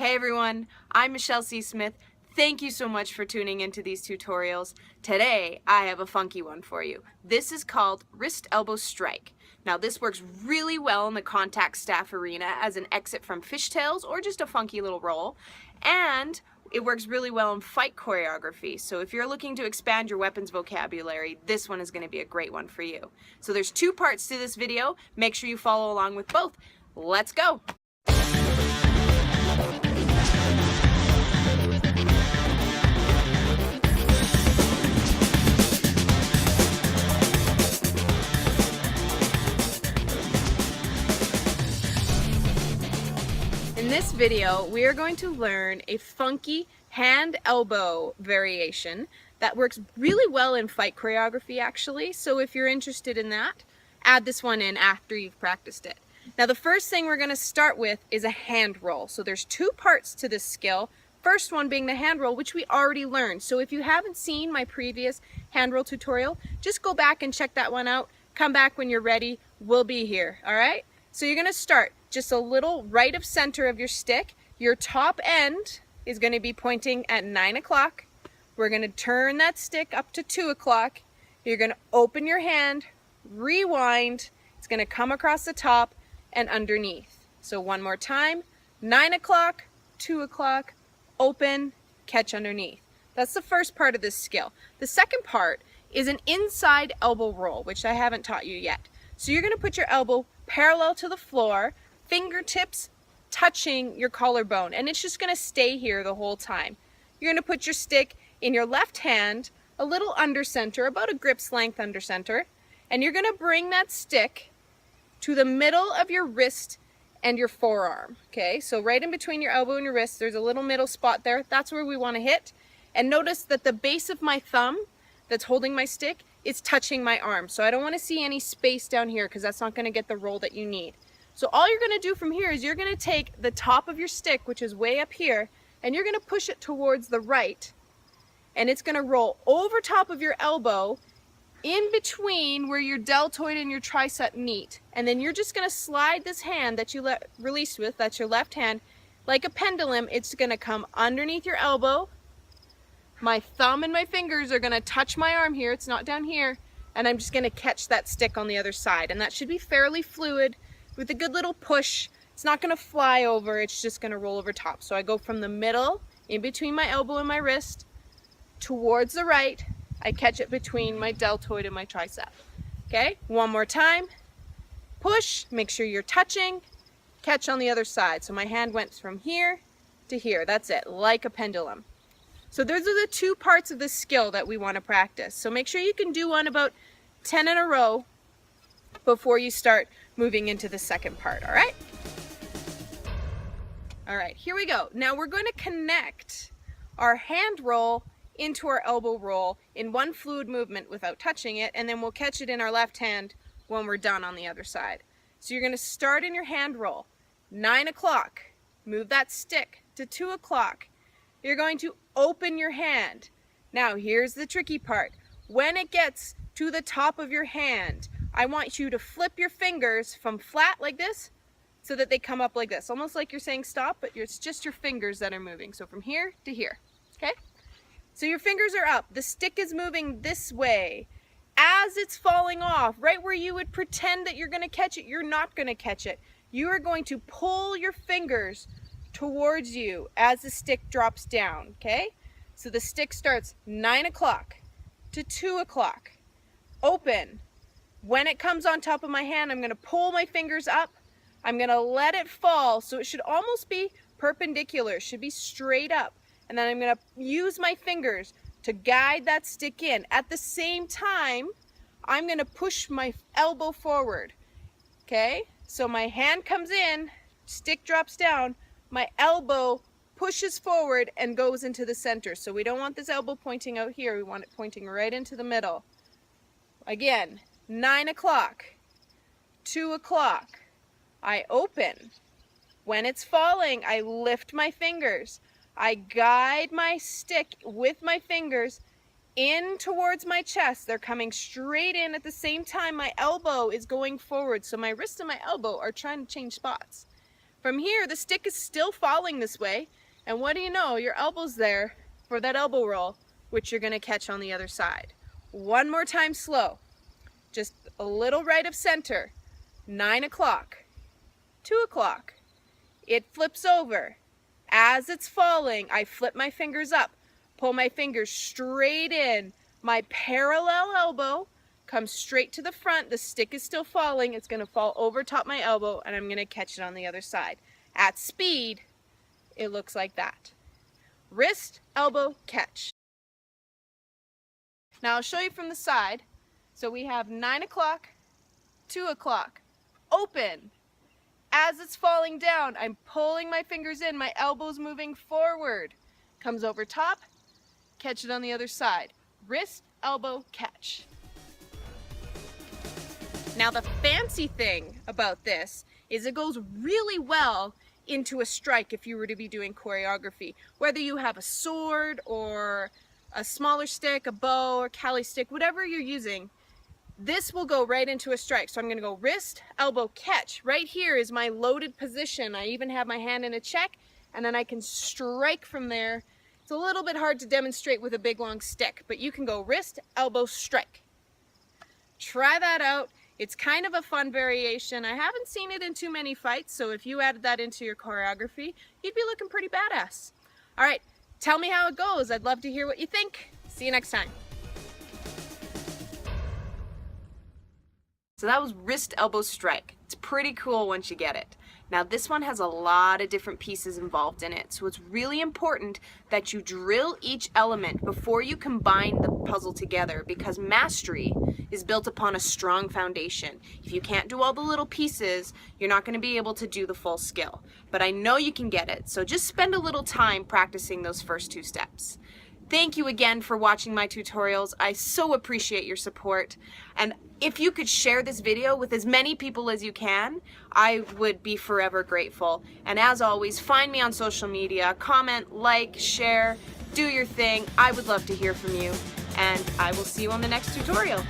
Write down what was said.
Hey everyone, I'm Michelle C. Smith. Thank you so much for tuning into these tutorials. Today, I have a funky one for you. This is called wrist elbow strike. Now this works really well in the contact staff arena as an exit from fishtails or just a funky little roll. And it works really well in fight choreography. So if you're looking to expand your weapons vocabulary, this one is going to be a great one for you. So there's two parts to this video. Make sure you follow along with both. Let's go! In this video, we are going to learn a funky hand-elbow variation that works really well in fight choreography actually. So if you're interested in that, add this one in after you've practiced it. Now the first thing we're going to start with is a hand roll. So there's two parts to this skill. First one being the hand roll, which we already learned. So if you haven't seen my previous hand roll tutorial, just go back and check that one out. Come back when you're ready. We'll be here, all right? So you're going to start just a little right of center of your stick. Your top end is going to be pointing at 9 o'clock. We're going to turn that stick up to 2 o'clock. You're going to open your hand, rewind. It's going to come across the top and underneath. So one more time, 9 o'clock, 2 o'clock, open, catch underneath. That's the first part of this skill. The second part is an inside elbow roll, which I haven't taught you yet. So you're going to put your elbow parallel to the floor, fingertips touching your collarbone, and it's just going to stay here the whole time. You're going to put your stick in your left hand, a little under center, about a grip's length under center, and you're going to bring that stick to the middle of your wrist and your forearm. Okay, so right in between your elbow and your wrist, there's a little middle spot there. That's where we want to hit. And notice that the base of my thumb that's holding my stick is touching my arm. So I don't want to see any space down here because that's not going to get the roll that you need. So all you're going to do from here is you're going to take the top of your stick, which is way up here, and you're going to push it towards the right, and it's going to roll over top of your elbow in between where your deltoid and your tricep meet. And then you're just going to slide this hand that you released with, that's your left hand, like a pendulum. It's going to come underneath your elbow. My thumb and my fingers are going to touch my arm here, it's not down here, and I'm just going to catch that stick on the other side. And that should be fairly fluid with a good little push. It's not going to fly over, it's just going to roll over top. So I go from the middle, in between my elbow and my wrist, towards the right. I catch it between my deltoid and my tricep. Okay, one more time. Push, make sure you're touching, catch on the other side. So my hand went from here to here. That's it, like a pendulum. So those are the two parts of this skill that we want to practice. So make sure you can do one about 10 in a row before you start moving into the second part, all right? All right, here we go. Now we're going to connect our hand roll into our elbow roll in one fluid movement without touching it, and then we'll catch it in our left hand when we're done on the other side. So you're going to start in your hand roll, 9 o'clock, move that stick to 2 o'clock. You're going to open your hand. Now here's the tricky part. When it gets to the top of your hand, I want you to flip your fingers from flat like this so that they come up like this, almost like you're saying stop, but it's just your fingers that are moving. So from here to here, okay? So your fingers are up, the stick is moving this way. As it's falling off, right where you would pretend that you're going to catch it, you're not going to catch it. You are going to pull your fingers towards you as the stick drops down, okay? So the stick starts 9 o'clock to 2 o'clock. Open. When it comes on top of my hand, I'm going to pull my fingers up. I'm going to let it fall, so it should almost be perpendicular. It should be straight up. And then I'm going to use my fingers to guide that stick in. At the same time, I'm going to push my elbow forward. Okay? So my hand comes in, stick drops down, my elbow pushes forward and goes into the center. So we don't want this elbow pointing out here. We want it pointing right into the middle. Again, 9 o'clock, 2 o'clock, I open. When it's falling, I lift my fingers. I guide my stick with my fingers in towards my chest. They're coming straight in at the same time my elbow is going forward. So my wrist and my elbow are trying to change spots. From here, the stick is still falling this way, and what do you know? Your elbow's there for that elbow roll, which you're gonna catch on the other side. One more time slow. Just a little right of center. 9 o'clock, 2 o'clock. It flips over. As it's falling, I flip my fingers up, pull my fingers straight in. My parallel elbow comes straight to the front. The stick is still falling. It's gonna fall over top my elbow, and I'm gonna catch it on the other side. At speed, it looks like that. Wrist, elbow, catch. Now I'll show you from the side. So we have 9 o'clock, 2 o'clock, open. As it's falling down, I'm pulling my fingers in, my elbow's moving forward. Comes over top, catch it on the other side. Wrist, elbow, catch. Now the fancy thing about this is it goes really well into a strike if you were to be doing choreography. Whether you have a sword or a smaller stick, a bow or Cali stick, whatever you're using, this will go right into a strike. So I'm gonna go wrist, elbow, catch. Right here is my loaded position. I even have my hand in a check, and then I can strike from there. It's a little bit hard to demonstrate with a big long stick, but you can go wrist, elbow, strike. Try that out. It's kind of a fun variation. I haven't seen it in too many fights, so if you added that into your choreography, you'd be looking pretty badass. All right, tell me how it goes. I'd love to hear what you think. See you next time. So that was wrist, elbow, strike. It's pretty cool once you get it. Now this one has a lot of different pieces involved in it, so it's really important that you drill each element before you combine the puzzle together, because mastery is built upon a strong foundation. If you can't do all the little pieces, you're not going to be able to do the full skill. But I know you can get it, so just spend a little time practicing those first 2 steps. Thank you again for watching my tutorials. I so appreciate your support. And if you could share this video with as many people as you can, I would be forever grateful. And as always, find me on social media, comment, like, share, do your thing. I would love to hear from you. And I will see you on the next tutorial.